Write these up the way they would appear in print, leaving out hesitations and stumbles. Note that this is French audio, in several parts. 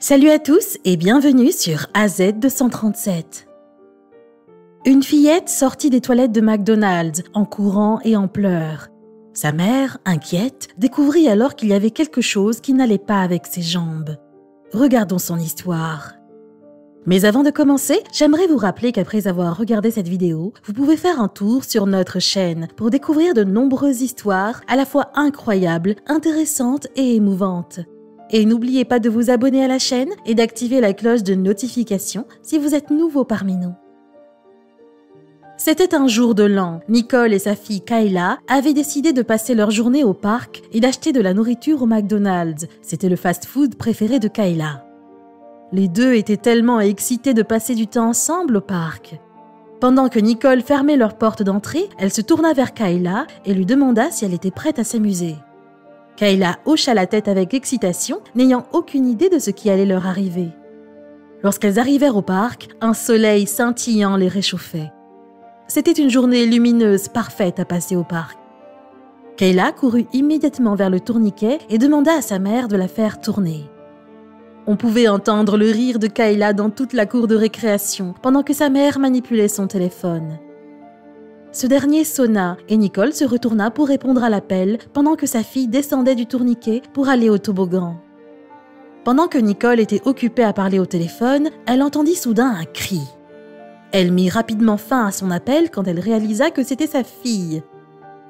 Salut à tous et bienvenue sur AZ237. Une fillette sortit des toilettes de McDonald's en courant et en pleurs. Sa mère, inquiète, découvrit alors qu'il y avait quelque chose qui n'allait pas avec ses jambes. Regardons son histoire. Mais avant de commencer, j'aimerais vous rappeler qu'après avoir regardé cette vidéo, vous pouvez faire un tour sur notre chaîne pour découvrir de nombreuses histoires à la fois incroyables, intéressantes et émouvantes. Et n'oubliez pas de vous abonner à la chaîne et d'activer la cloche de notification si vous êtes nouveau parmi nous. C'était un jour de l'an. Nicole et sa fille Kayla avaient décidé de passer leur journée au parc et d'acheter de la nourriture au McDonald's. C'était le fast-food préféré de Kayla. Les deux étaient tellement excités de passer du temps ensemble au parc. Pendant que Nicole fermait leur porte d'entrée, elle se tourna vers Kayla et lui demanda si elle était prête à s'amuser. Kayla hocha la tête avec excitation, n'ayant aucune idée de ce qui allait leur arriver. Lorsqu'elles arrivèrent au parc, un soleil scintillant les réchauffait. C'était une journée lumineuse parfaite à passer au parc. Kayla courut immédiatement vers le tourniquet et demanda à sa mère de la faire tourner. On pouvait entendre le rire de Kayla dans toute la cour de récréation pendant que sa mère manipulait son téléphone. Ce dernier sonna et Nicole se retourna pour répondre à l'appel pendant que sa fille descendait du tourniquet pour aller au toboggan. Pendant que Nicole était occupée à parler au téléphone, elle entendit soudain un cri. Elle mit rapidement fin à son appel quand elle réalisa que c'était sa fille.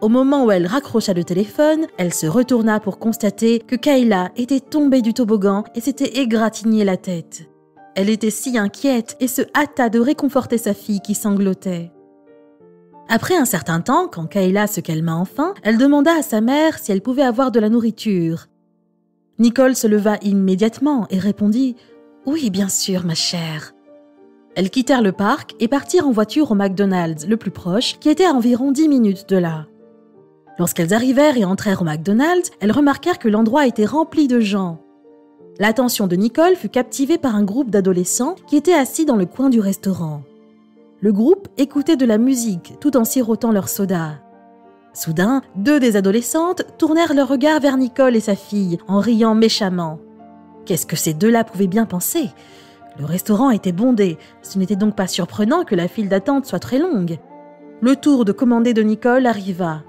Au moment où elle raccrocha le téléphone, elle se retourna pour constater que Kayla était tombée du toboggan et s'était égratignée la tête. Elle était si inquiète et se hâta de réconforter sa fille qui sanglotait. Après un certain temps, quand Kayla se calma enfin, elle demanda à sa mère si elle pouvait avoir de la nourriture. Nicole se leva immédiatement et répondit « Oui, bien sûr, ma chère ». Elles quittèrent le parc et partirent en voiture au McDonald's, le plus proche, qui était à environ 10 minutes de là. Lorsqu'elles arrivèrent et entrèrent au McDonald's, elles remarquèrent que l'endroit était rempli de gens. L'attention de Nicole fut captivée par un groupe d'adolescents qui étaient assis dans le coin du restaurant. Le groupe écoutait de la musique tout en sirotant leur soda. Soudain, deux des adolescentes tournèrent leur regard vers Nicole et sa fille en riant méchamment. Qu'est-ce que ces deux-là pouvaient bien penser ? Le restaurant était bondé, ce n'était donc pas surprenant que la file d'attente soit très longue. Le tour de commander de Nicole arriva.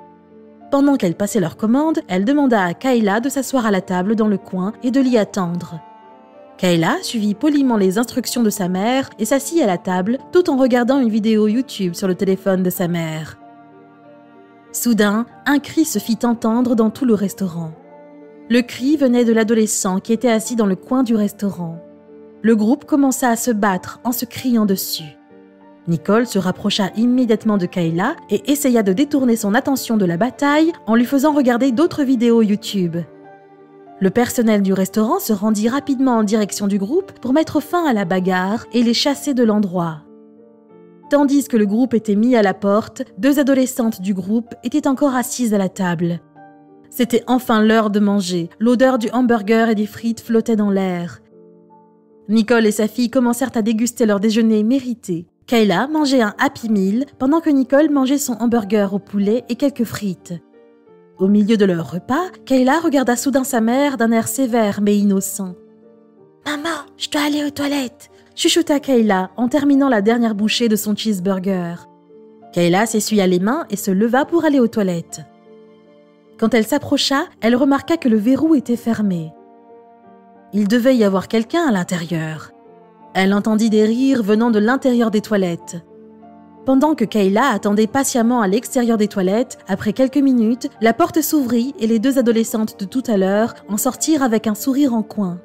Pendant qu'elles passaient leur commande, elle demanda à Kayla de s'asseoir à la table dans le coin et de l'y attendre. Kayla suivit poliment les instructions de sa mère et s'assit à la table tout en regardant une vidéo YouTube sur le téléphone de sa mère. Soudain, un cri se fit entendre dans tout le restaurant. Le cri venait de l'adolescent qui était assis dans le coin du restaurant. Le groupe commença à se battre en se criant dessus. Nicole se rapprocha immédiatement de Kayla et essaya de détourner son attention de la bataille en lui faisant regarder d'autres vidéos YouTube. Le personnel du restaurant se rendit rapidement en direction du groupe pour mettre fin à la bagarre et les chasser de l'endroit. Tandis que le groupe était mis à la porte, deux adolescentes du groupe étaient encore assises à la table. C'était enfin l'heure de manger, l'odeur du hamburger et des frites flottait dans l'air. Nicole et sa fille commencèrent à déguster leur déjeuner mérité. Kayla mangeait un Happy Meal pendant que Nicole mangeait son hamburger au poulet et quelques frites. Au milieu de leur repas, Kayla regarda soudain sa mère d'un air sévère mais innocent. « Maman, je dois aller aux toilettes !» chuchota Kayla en terminant la dernière bouchée de son cheeseburger. Kayla s'essuya les mains et se leva pour aller aux toilettes. Quand elle s'approcha, elle remarqua que le verrou était fermé. Il devait y avoir quelqu'un à l'intérieur. Elle entendit des rires venant de l'intérieur des toilettes. Pendant que Kayla attendait patiemment à l'extérieur des toilettes, après quelques minutes, la porte s'ouvrit et les deux adolescentes de tout à l'heure en sortirent avec un sourire en coin.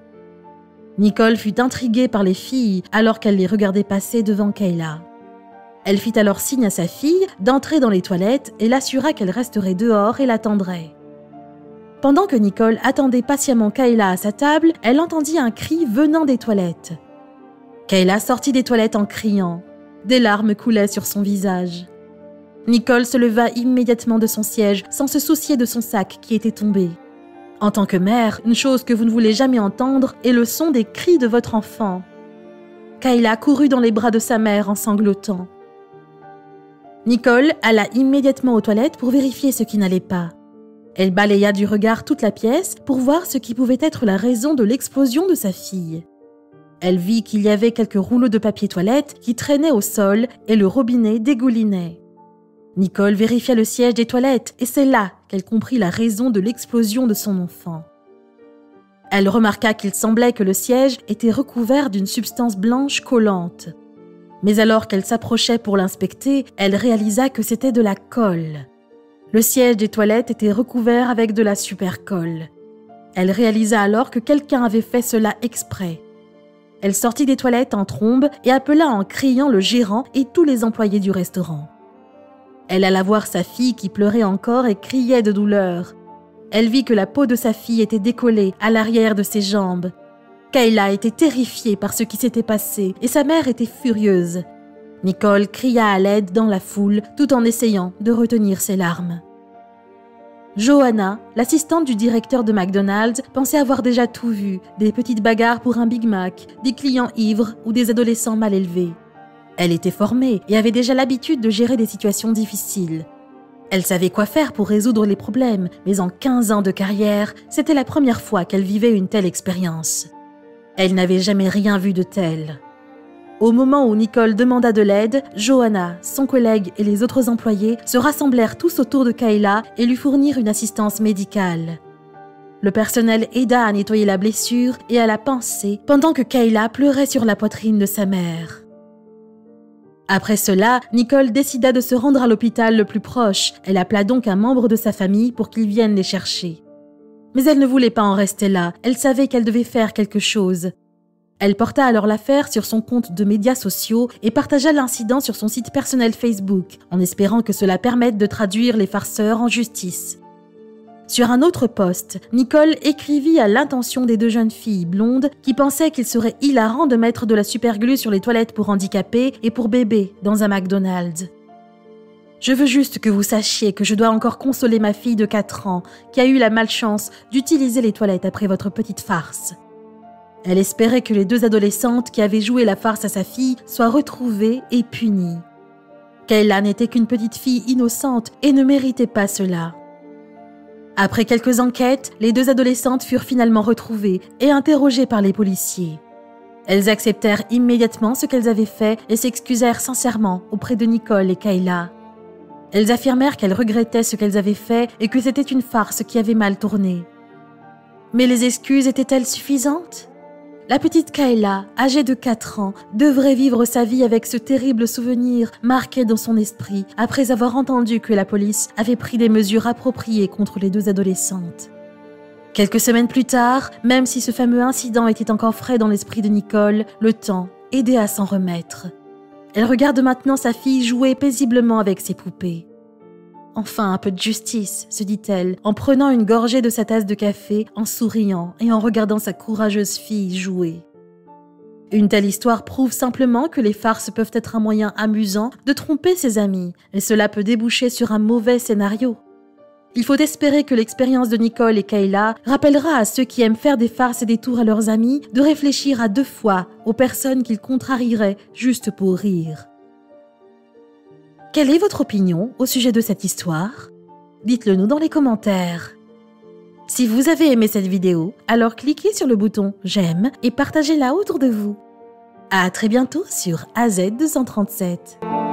Nicole fut intriguée par les filles alors qu'elle les regardait passer devant Kayla. Elle fit alors signe à sa fille d'entrer dans les toilettes et l'assura qu'elle resterait dehors et l'attendrait. Pendant que Nicole attendait patiemment Kayla à sa table, elle entendit un cri venant des toilettes. Kayla sortit des toilettes en criant. Des larmes coulaient sur son visage. Nicole se leva immédiatement de son siège sans se soucier de son sac qui était tombé. En tant que mère, une chose que vous ne voulez jamais entendre est le son des cris de votre enfant. Kayla courut dans les bras de sa mère en sanglotant. Nicole alla immédiatement aux toilettes pour vérifier ce qui n'allait pas. Elle balaya du regard toute la pièce pour voir ce qui pouvait être la raison de l'explosion de sa fille. Elle vit qu'il y avait quelques rouleaux de papier toilette qui traînaient au sol et le robinet dégoulinait. Nicole vérifia le siège des toilettes et c'est là qu'elle comprit la raison de l'explosion de son enfant. Elle remarqua qu'il semblait que le siège était recouvert d'une substance blanche collante. Mais alors qu'elle s'approchait pour l'inspecter, elle réalisa que c'était de la colle. Le siège des toilettes était recouvert avec de la super-colle. Elle réalisa alors que quelqu'un avait fait cela exprès. Elle sortit des toilettes en trombe et appela en criant le gérant et tous les employés du restaurant. Elle alla voir sa fille qui pleurait encore et criait de douleur. Elle vit que la peau de sa fille était décollée à l'arrière de ses jambes. Kayla était terrifiée par ce qui s'était passé et sa mère était furieuse. Nicole cria à l'aide dans la foule tout en essayant de retenir ses larmes. Johanna, l'assistante du directeur de McDonald's, pensait avoir déjà tout vu, des petites bagarres pour un Big Mac, des clients ivres ou des adolescents mal élevés. Elle était formée et avait déjà l'habitude de gérer des situations difficiles. Elle savait quoi faire pour résoudre les problèmes, mais en 15 ans de carrière, c'était la première fois qu'elle vivait une telle expérience. Elle n'avait jamais rien vu de tel. Au moment où Nicole demanda de l'aide, Johanna, son collègue et les autres employés se rassemblèrent tous autour de Kayla et lui fournirent une assistance médicale. Le personnel aida à nettoyer la blessure et à la panser pendant que Kayla pleurait sur la poitrine de sa mère. Après cela, Nicole décida de se rendre à l'hôpital le plus proche. Elle appela donc un membre de sa famille pour qu'il vienne les chercher. Mais elle ne voulait pas en rester là, elle savait qu'elle devait faire quelque chose. Elle porta alors l'affaire sur son compte de médias sociaux et partagea l'incident sur son site personnel Facebook, en espérant que cela permette de traduire les farceurs en justice. Sur un autre post, Nicole écrivit à l'intention des deux jeunes filles blondes qui pensaient qu'il serait hilarant de mettre de la superglue sur les toilettes pour handicapés et pour bébés dans un McDonald's. « Je veux juste que vous sachiez que je dois encore consoler ma fille de 4 ans qui a eu la malchance d'utiliser les toilettes après votre petite farce. » Elle espérait que les deux adolescentes qui avaient joué la farce à sa fille soient retrouvées et punies. Kayla n'était qu'une petite fille innocente et ne méritait pas cela. Après quelques enquêtes, les deux adolescentes furent finalement retrouvées et interrogées par les policiers. Elles acceptèrent immédiatement ce qu'elles avaient fait et s'excusèrent sincèrement auprès de Nicole et Kayla. Elles affirmèrent qu'elles regrettaient ce qu'elles avaient fait et que c'était une farce qui avait mal tourné. Mais les excuses étaient-elles suffisantes ? La petite Kayla, âgée de 4 ans, devrait vivre sa vie avec ce terrible souvenir marqué dans son esprit après avoir entendu que la police avait pris des mesures appropriées contre les deux adolescentes. Quelques semaines plus tard, même si ce fameux incident était encore frais dans l'esprit de Nicole, le temps aidait à s'en remettre. Elle regarde maintenant sa fille jouer paisiblement avec ses poupées. Enfin, un peu de justice, se dit-elle, en prenant une gorgée de sa tasse de café, en souriant et en regardant sa courageuse fille jouer. Une telle histoire prouve simplement que les farces peuvent être un moyen amusant de tromper ses amis, et cela peut déboucher sur un mauvais scénario. Il faut espérer que l'expérience de Nicole et Kayla rappellera à ceux qui aiment faire des farces et des tours à leurs amis de réfléchir à 2 fois aux personnes qu'ils contrarieraient juste pour rire. Quelle est votre opinion au sujet de cette histoire ? Dites-le nous dans les commentaires. Si vous avez aimé cette vidéo, alors cliquez sur le bouton « J'aime » et partagez-la autour de vous. À très bientôt sur AZ237.